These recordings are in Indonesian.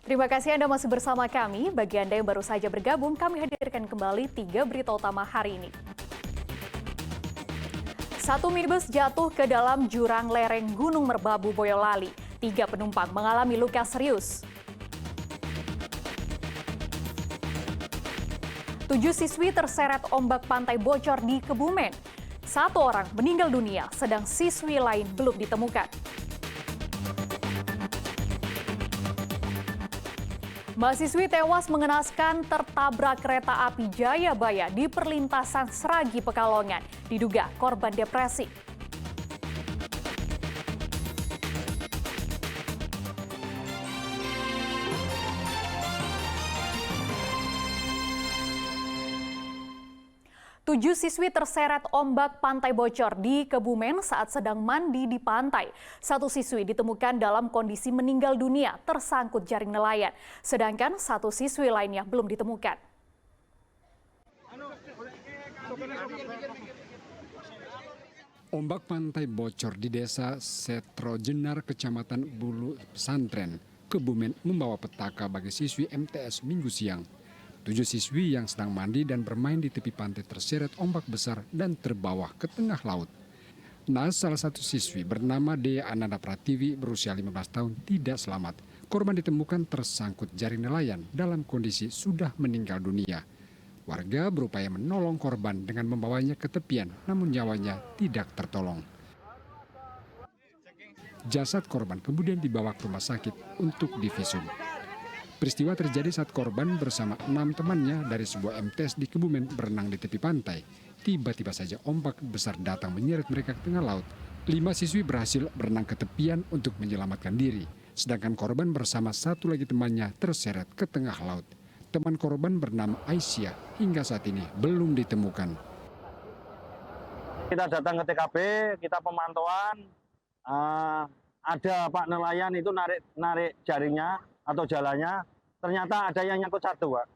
Terima kasih Anda masih bersama kami. Bagi Anda yang baru saja bergabung, kami hadirkan kembali 3 berita utama hari ini. Satu minibus jatuh ke dalam jurang lereng Gunung Merbabu, Boyolali. 3 penumpang mengalami luka serius. 7 siswi terseret ombak pantai bocor di Kebumen. 1 orang meninggal dunia, sedang siswi lain belum ditemukan. Mahasiswi tewas mengenaskan tertabrak kereta api Jayabaya di perlintasan Sragi, Pekalongan. Diduga korban depresi. Tujuh siswi terseret ombak pantai bocor di Kebumen saat sedang mandi di pantai. 1 siswi ditemukan dalam kondisi meninggal dunia tersangkut jaring nelayan. Sedangkan 1 siswi lainnya belum ditemukan. Ombak pantai bocor di desa Setrojenar, Kecamatan Bulu Pesantren, Kebumen membawa petaka bagi siswi MTS Minggu siang. 7 siswi yang sedang mandi dan bermain di tepi pantai terseret ombak besar dan terbawa ke tengah laut. Nah, salah satu siswi bernama Dea Ananda Pratiwi berusia 15 tahun tidak selamat. Korban ditemukan tersangkut jaring nelayan dalam kondisi sudah meninggal dunia. Warga berupaya menolong korban dengan membawanya ke tepian, namun nyawanya tidak tertolong. Jasad korban kemudian dibawa ke rumah sakit untuk divisum. Peristiwa terjadi saat korban bersama 6 temannya dari sebuah MTS di Kebumen berenang di tepi pantai. Tiba-tiba saja ombak besar datang menyeret mereka ke tengah laut. 5 siswi berhasil berenang ke tepian untuk menyelamatkan diri. Sedangkan korban bersama 1 lagi temannya terseret ke tengah laut. Teman korban bernama Aisyah hingga saat ini belum ditemukan. Kita datang ke TKP, kita pemantauan, ada Pak nelayan itu narik jaringnya atau jalannya, ternyata ada yang nyangkut 1, Pak.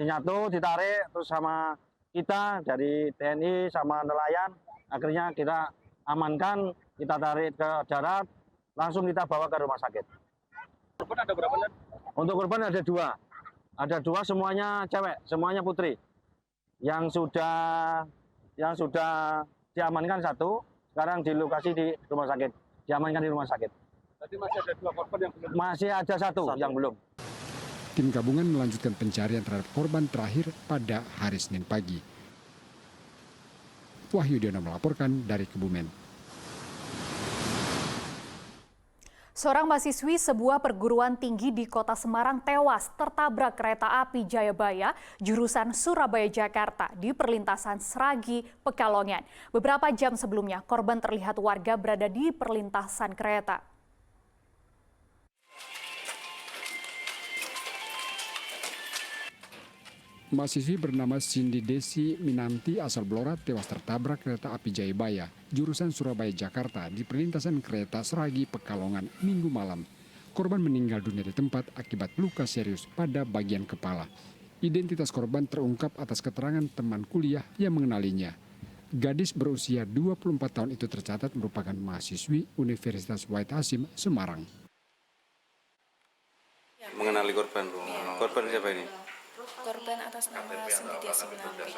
Nyatu, ditarik, terus sama kita dari TNI sama nelayan, akhirnya kita amankan, kita tarik ke darat, langsung kita bawa ke rumah sakit. Korban ada berapa? Untuk korban ada 2. Ada 2 semuanya cewek, semuanya putri. Yang sudah diamankan 1, sekarang di lokasi di rumah sakit. Diamankan di rumah sakit. Tadi masih ada 2 korban yang belum? Masih ada 1 yang belum. Tim gabungan melanjutkan pencarian terhadap korban terakhir pada hari Senin pagi. Wahyu Diono melaporkan dari Kebumen. Seorang mahasiswi sebuah perguruan tinggi di Kota Semarang tewas tertabrak kereta api Jayabaya jurusan Surabaya Jakarta di perlintasan Sragi, Pekalongan. Beberapa jam sebelumnya korban terlihat warga berada di perlintasan kereta. Mahasiswi bernama Cindy Desi Minanti asal Blora tewas tertabrak kereta api Jayabaya, jurusan Surabaya Jakarta di perlintasan kereta Sragi Pekalongan Minggu malam. Korban meninggal dunia di tempat akibat luka serius pada bagian kepala. Identitas korban terungkap atas keterangan teman kuliah yang mengenalinya. Gadis berusia 24 tahun itu tercatat merupakan mahasiswi Universitas Wahid Hasim, Semarang. Mengenali korban, korban siapa ini? Korban atas nama Cindy Desi Minanti.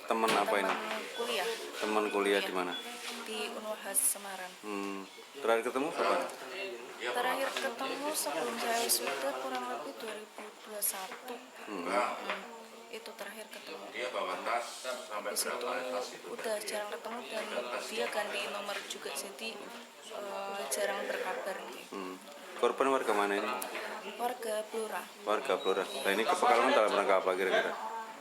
Teman apa ini? Kuliah. Teman kuliah di mana? Di Unhas Semarang. Terakhir ketemu kapan? Terakhir ketemu sebelum saya wisuda kurang lebih 2021. Itu terakhir ketemu. Habis itu udah jarang ketemu dan dia ganti nomor juga, jadi jarang berkabar. Korban warga mana ini? Warga Blora. Warga Blora. Nah, ini ke Pekalongan dalam rangka apa kira-kira?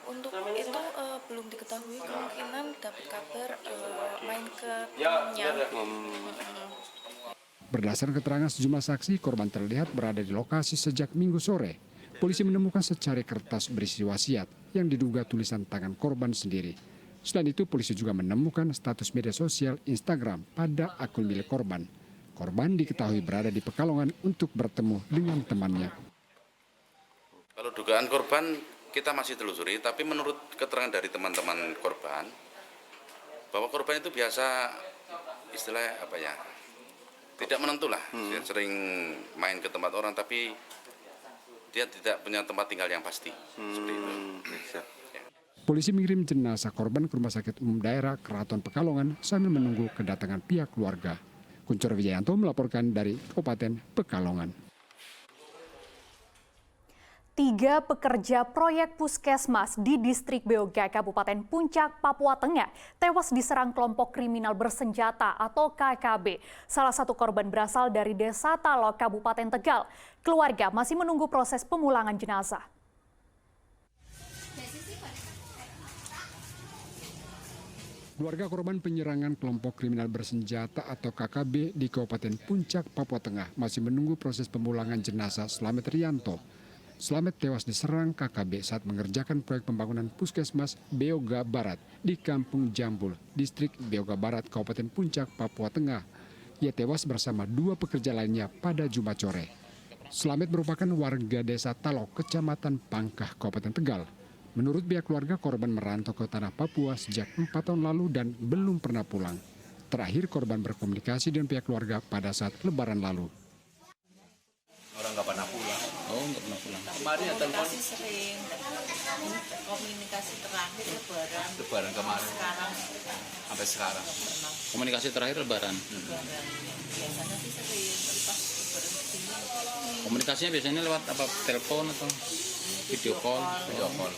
Untuk itu belum diketahui, kemungkinan dapat kabar main ke temannya. Berdasarkan keterangan sejumlah saksi, korban terlihat berada di lokasi sejak Minggu sore. Polisi menemukan secari kertas berisi wasiat yang diduga tulisan tangan korban sendiri. Selain itu, polisi juga menemukan status media sosial Instagram pada akun milik korban. Korban diketahui berada di Pekalongan untuk bertemu dengan temannya. Kalau dugaan korban kita masih telusuri, tapi menurut keterangan dari teman-teman korban, bahwa korban itu biasa istilah apa ya, tidak menentu lah, sering main ke tempat orang, tapi dia tidak punya tempat tinggal yang pasti. Seperti itu. Bisa. Polisi mengirim jenazah korban ke Rumah Sakit Umum Daerah Keraton Pekalongan sambil menunggu kedatangan pihak keluarga. Kuncoro Wijayanto melaporkan dari Kabupaten Pekalongan. 3 pekerja proyek puskesmas di distrik Beoga, Kabupaten Puncak, Papua Tengah, tewas diserang kelompok kriminal bersenjata atau KKB. Salah satu korban berasal dari Desa Talok, Kabupaten Tegal. Keluarga masih menunggu proses pemulangan jenazah. Keluarga korban penyerangan kelompok kriminal bersenjata atau KKB di Kabupaten Puncak, Papua Tengah masih menunggu proses pemulangan jenazah Slamet Rianto. Slamet tewas diserang KKB saat mengerjakan proyek pembangunan puskesmas Beoga Barat di Kampung Jambul, distrik Beoga Barat, Kabupaten Puncak, Papua Tengah. Ia tewas bersama 2 pekerja lainnya pada Jumat sore. Slamet merupakan warga Desa Talok, Kecamatan Pangkah, Kabupaten Tegal. Menurut pihak keluarga, korban merantau ke tanah Papua sejak 4 tahun lalu dan belum pernah pulang. Terakhir korban berkomunikasi dengan pihak keluarga pada saat Lebaran lalu. Orang nggak pernah pulang. Oh, nggak pernah pulang. Kemarin ya telepon. Komunikasi sering, komunikasi terakhir Lebaran kemarin. sekarang Sampai sekarang. Komunikasi terakhir Lebaran. biasanya sih sering, tapi pas Lebaran begini Komunikasinya biasanya lewat apa? Telepon atau video call? Video call.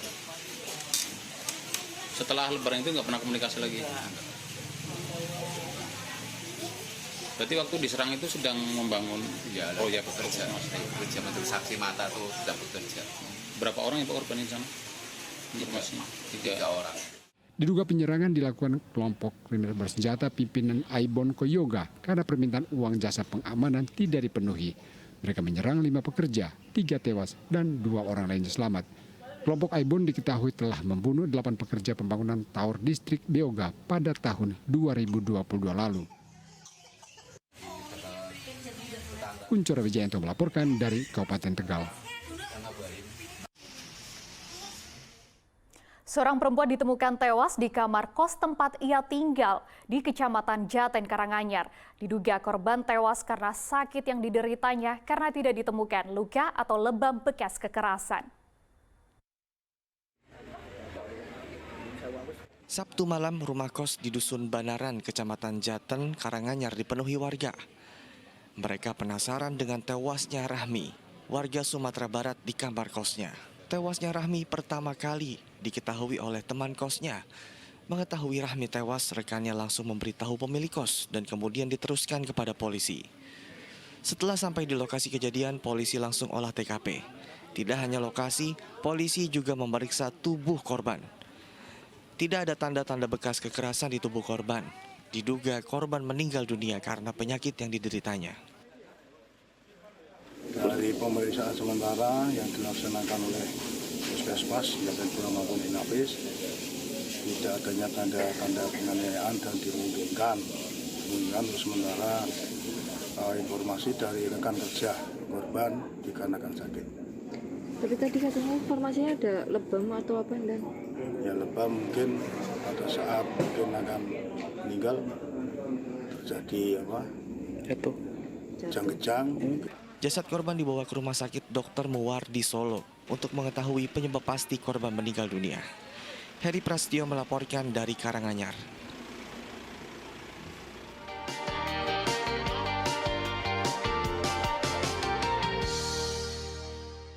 Setelah Lebaran itu nggak pernah komunikasi lagi. Berarti waktu diserang itu sedang membangun Ya, proyek bekerja. Bekerja menjadi saksi mata tuh sedang bekerja. Berapa orang yang korban di sana? Informasinya 3 orang. Diduga penyerangan dilakukan kelompok kriminal bersenjata pimpinan Aibon Koyoga karena permintaan uang jasa pengamanan tidak dipenuhi. Mereka menyerang 5 pekerja, 3 tewas dan 2 orang lainnya selamat. Kelompok Aibon diketahui telah membunuh 8 pekerja pembangunan Tower Distrik Beoga pada tahun 2022 lalu. Kuncoro Wijayanto melaporkan dari Kabupaten Tegal. Seorang perempuan ditemukan tewas di kamar kos tempat ia tinggal di Kecamatan Jaten, Karanganyar. Diduga korban tewas karena sakit yang dideritanya karena tidak ditemukan luka atau lebam bekas kekerasan. Sabtu malam, rumah kos di Dusun Banaran, Kecamatan Jaten, Karanganyar dipenuhi warga. Mereka penasaran dengan tewasnya Rahmi, warga Sumatera Barat di kamar kosnya. Tewasnya Rahmi pertama kali diketahui oleh teman kosnya. Mengetahui Rahmi tewas, rekannya langsung memberitahu pemilik kos dan kemudian diteruskan kepada polisi. Setelah sampai di lokasi kejadian, polisi langsung olah TKP. Tidak hanya lokasi, polisi juga memeriksa tubuh korban. Tidak ada tanda-tanda bekas kekerasan di tubuh korban. Diduga korban meninggal dunia karena penyakit yang dideritanya. Dari pemeriksaan sementara yang dilaksanakan oleh Puskesmas Jatinpura maupun Inapis, tidak adanya tanda-tanda penganiayaan dan dimungkinkan terus sementara informasi dari rekan kerja korban dikarenakan sakit. Tapi tadi katanya informasinya ada lebam atau apa, dan? Ya lebam mungkin pada saat mungkin akan meninggal terjadi Jatuh. kejang-kejang. Jasad korban dibawa ke Rumah Sakit Dr. Muwardi Solo untuk mengetahui penyebab pasti korban meninggal dunia. Heri Prasetyo melaporkan dari Karanganyar.